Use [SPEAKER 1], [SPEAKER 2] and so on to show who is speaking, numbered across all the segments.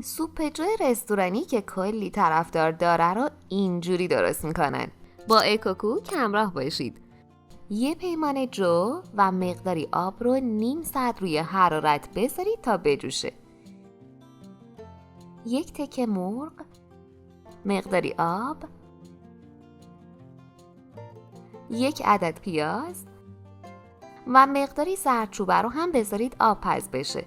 [SPEAKER 1] سوپ جو رستورانی که کلی طرفدار داره رو اینجوری درست میکنن. با اکوکو همراه باشید. یه پیمانه جو و مقداری آب رو نیم ساعت روی حرارت بذارید تا بجوشه. یک تکه مرغ، مقداری آب، یک عدد پیاز و مقداری زردچوبه رو هم بذارید آب پز بشه.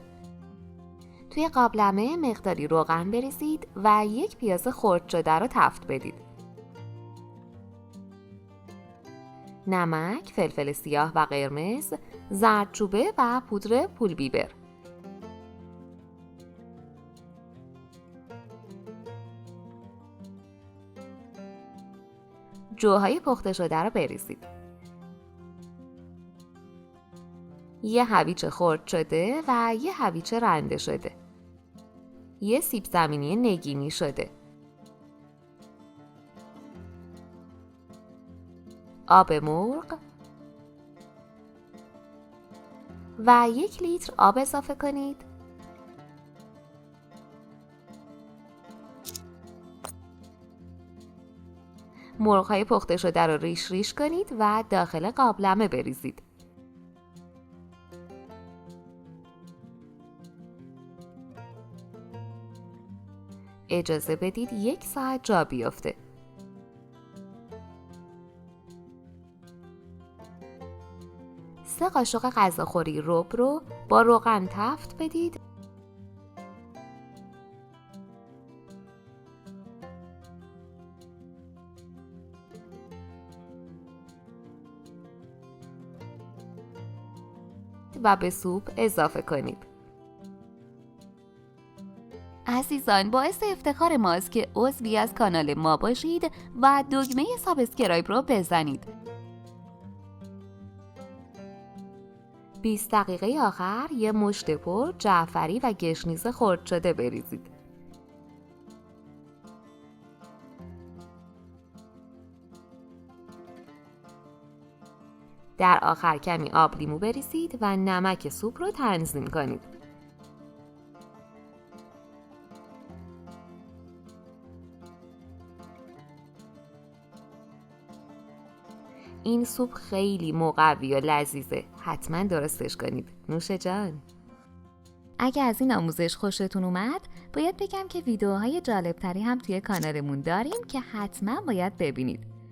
[SPEAKER 1] توی قابلمه مقداری روغن بریزید و یک پیاز خرد شده رو تفت بدید. نمک، فلفل سیاه و قرمز، زردچوبه و پودر پول بیبر. جوهای پخته شده رو بریزید. یه هویج خرد شده و یه هویج رنده شده. یه سیب زمینی نگینی شده. آب مرغ و 1 لیتر آب اضافه کنید. مرغ‌های پخته شده رو ریش ریش کنید و داخل قابلمه بریزید. اجازه بدید 1 ساعت جا بیفته. سه قاشق غذاخوری رب رو با روغن تفت بدید و به سوپ اضافه کنید. عزیزان، باعث افتخار ماست که عضوی از کانال ما باشید و دکمه سابسکرایب رو بزنید. 20 دقیقه آخر یه مشت پر جعفری و گشنیز خرد شده بریزید. در آخر کمی آب لیمو بریزید و نمک سوپ رو تنظیم کنید. این سوپ خیلی مقوی و لذیذه. حتما درستش کنید. نوش جان. اگه از این آموزش خوشتون اومد، باید بگم که ویدیوهای جالبتری هم توی کانالمون داریم که حتما باید ببینید.